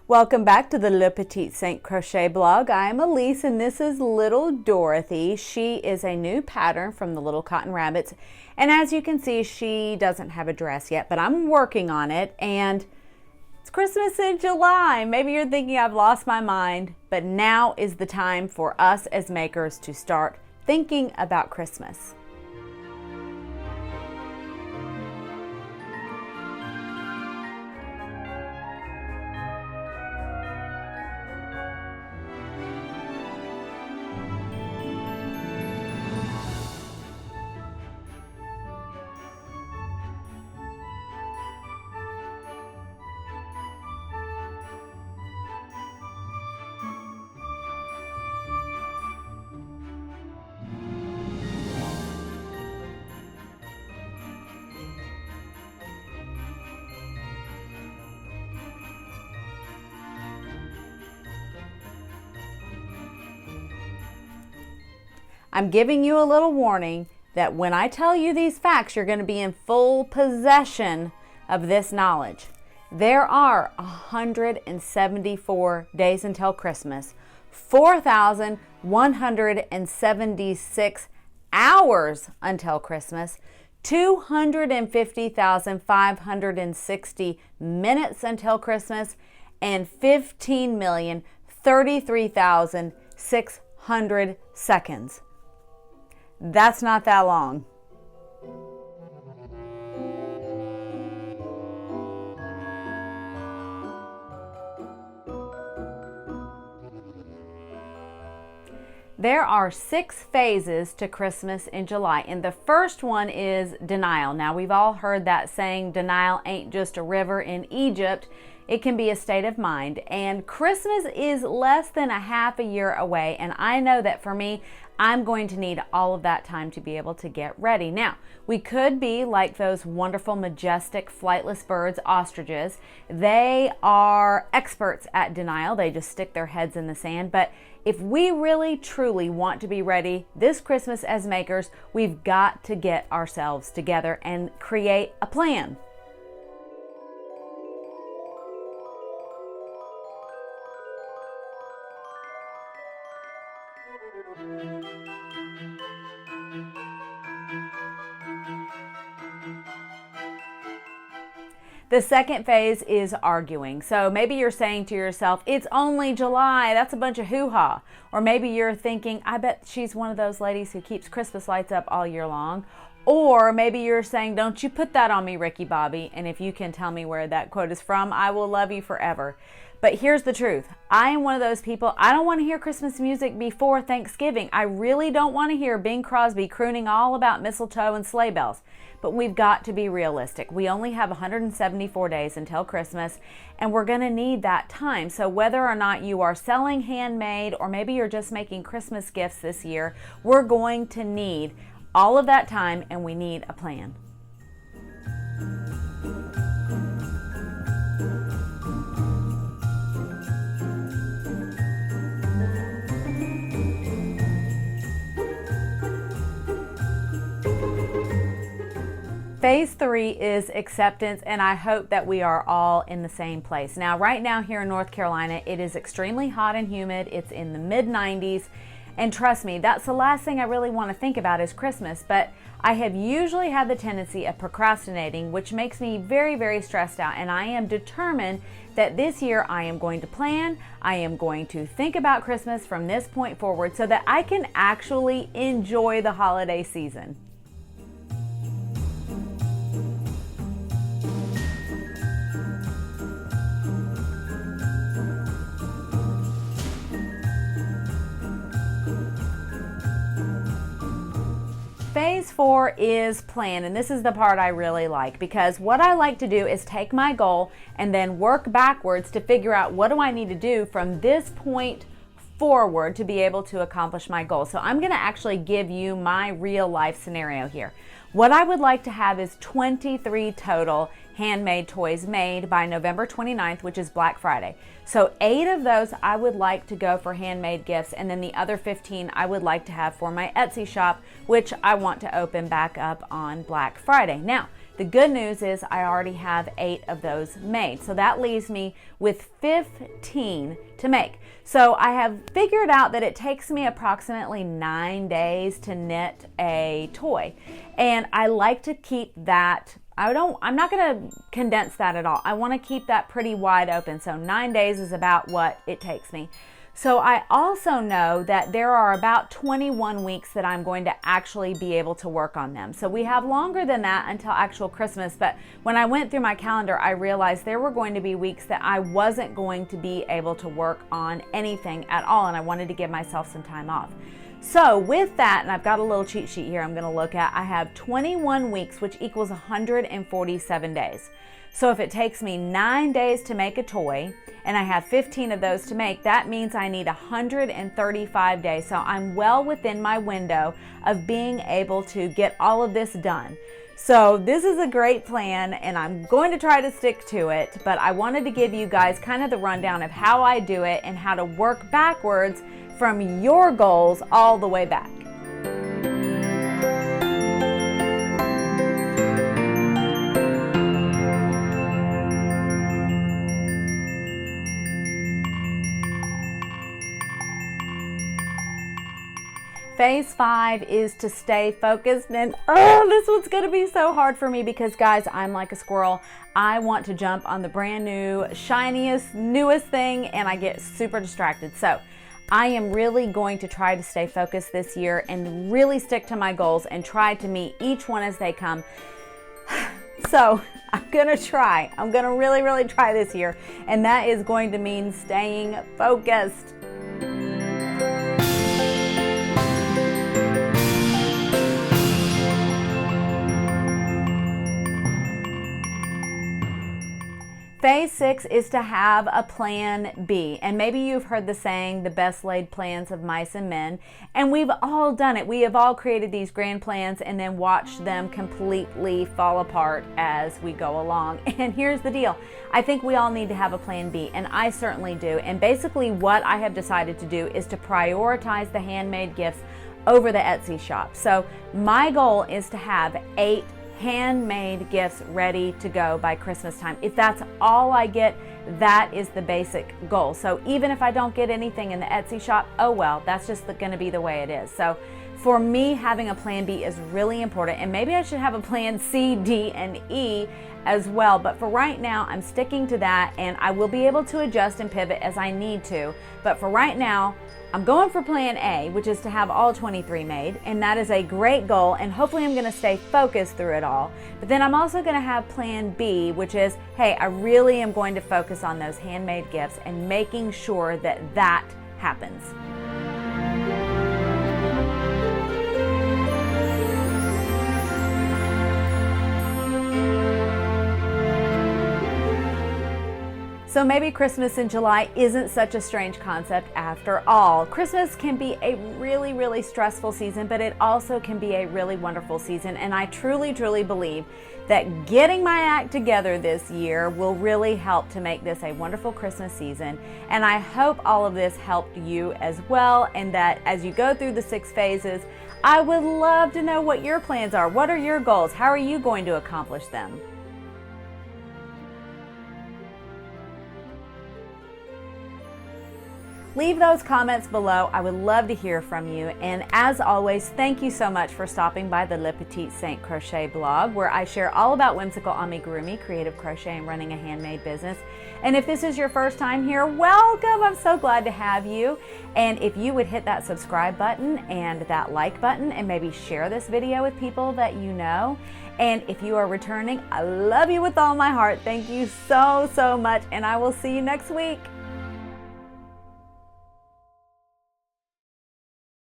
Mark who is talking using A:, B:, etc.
A: Welcome back to the Le Petit Saint Crochet blog. I am Elise and this is little Dorothy. She is a new pattern from the Little Cotton Rabbits. And as you can see, she doesn't have a dress yet, but I'm working on it. And it's Christmas in July. Maybe you're thinking I've lost my mind, but now is the time for us as makers to start thinking about Christmas. I'm giving you a little warning that when I tell you these facts, you're going to be in full possession of this knowledge. There are 174 days until Christmas, 4,176 hours until Christmas, 250,560 minutes until Christmas, and 15,033,600 seconds. That's not that long. There are 6 phases to Christmas in July, and the first one is denial. Now, we've all heard that saying, denial ain't just a river in Egypt. It can be a state of mind, and Christmas is less than a half a year away, and I know that for me, I'm going to need all of that time to be able to get ready. Now, we could be like those wonderful, majestic, flightless birds, ostriches. They are experts at denial. They just stick their heads in the sand. But if we really, truly want to be ready this Christmas as makers, we've got to get ourselves together and create a plan. The second phase is arguing. So maybe you're saying to yourself, it's only July, that's a bunch of hoo-ha. Or maybe you're thinking, I bet she's one of those ladies who keeps Christmas lights up all year long. Or maybe you're saying, don't you put that on me, Ricky Bobby. And if you can tell me where that quote is from, I will love you forever. But here's the truth. I am one of those people, I don't want to hear Christmas music before Thanksgiving. I really don't want to hear Bing Crosby crooning all about mistletoe and sleigh bells. But we've got to be realistic. We only have 174 days until Christmas, and we're going to need that time. So whether or not you are selling handmade, or maybe you're just making Christmas gifts this year, we're going to need all of that time, and we need a plan. Phase 3 is acceptance, and I hope that we are all in the same place. Now, right now here in North Carolina, it is extremely hot and humid. It's in the mid-90s, and trust me, that's the last thing I really want to think about is Christmas, but I have usually had the tendency of procrastinating, which makes me very, very stressed out, and I am determined that this year I am going to plan, I am going to think about Christmas from this point forward so that I can actually enjoy the holiday season. Phase 4 is plan, and this is the part I really like, because what I like to do is take my goal and then work backwards to figure out what do I need to do from this point forward to be able to accomplish my goal. So I'm going to actually give you my real life scenario here. What I would like to have is 23 total handmade toys made by November 29th, which is Black Friday. So 8 of those I would like to go for handmade gifts, and then the other 15 I would like to have for my Etsy shop, which I want to open back up on Black Friday. Now, The good news is I already have 8 of those made. So that leaves me with 15 to make. So I have figured out that it takes me approximately 9 days to knit a toy. And I like to keep that, I'm not going to condense that at all. I want to keep that pretty wide open. So 9 days is about what it takes me. So I also know that there are about 21 weeks that I'm going to actually be able to work on them. So we have longer than that until actual Christmas, but when I went through my calendar, I realized there were going to be weeks that I wasn't going to be able to work on anything at all, and I wanted to give myself some time off. So with that, and I've got a little cheat sheet here I'm going to look at, I have 21 weeks, which equals 147 days. So if it takes me 9 days to make a toy, and I have 15 of those to make, that means I need 135 days. So I'm well within my window of being able to get all of this done. So this is a great plan, and I'm going to try to stick to it, but I wanted to give you guys kind of the rundown of how I do it and how to work backwards from your goals all the way back. Phase 5 is to stay focused, and this one's gonna be so hard for me because guys, I'm like a squirrel. I want to jump on the brand new, shiniest, newest thing, and I get super distracted. So I am really going to try to stay focused this year and really stick to my goals and try to meet each one as they come. So I'm gonna try. I'm gonna really try this year, and that is going to mean staying focused. Phase 6 is to have a plan B. And maybe you've heard the saying, the best laid plans of mice and men. And we've all done it. We have all created these grand plans and then watched them completely fall apart as we go along. And here's the deal. I think we all need to have a plan B, and I certainly do. And basically what I have decided to do is to prioritize the handmade gifts over the Etsy shop. So my goal is to have 8 handmade gifts ready to go by Christmas time. If that's all I get, that is the basic goal. So even if I don't get anything in the Etsy shop, oh well, that's just going to be the way it is. So for me, having a plan B is really important, and maybe I should have a plan C, D, and E as well. But for right now, I'm sticking to that, and I will be able to adjust and pivot as I need to. But for right now, I'm going for plan A, which is to have all 23 made, and that is a great goal, and hopefully I'm going to stay focused through it all. But then I'm also going to have plan B, which is, hey, I really am going to focus on those handmade gifts and making sure that that happens. So maybe Christmas in July isn't such a strange concept after all. Christmas can be a really stressful season, but it also can be a really wonderful season. And I truly believe that getting my act together this year will really help to make this a wonderful Christmas season. And I hope all of this helped you as well, and that as you go through the 6 phases, I would love to know what your plans are. What are your goals? How are you going to accomplish them? Leave those comments below. I would love to hear from you. And as always, thank you so much for stopping by the Le Petit Saint Crochet blog, where I share all about whimsical amigurumi, creative crochet, and running a handmade business. And if this is your first time here, welcome. I'm so glad to have you. And if you would hit that subscribe button and that like button, and maybe share this video with people that you know. And if you are returning, I love you with all my heart. Thank you so much, and I will see you next week.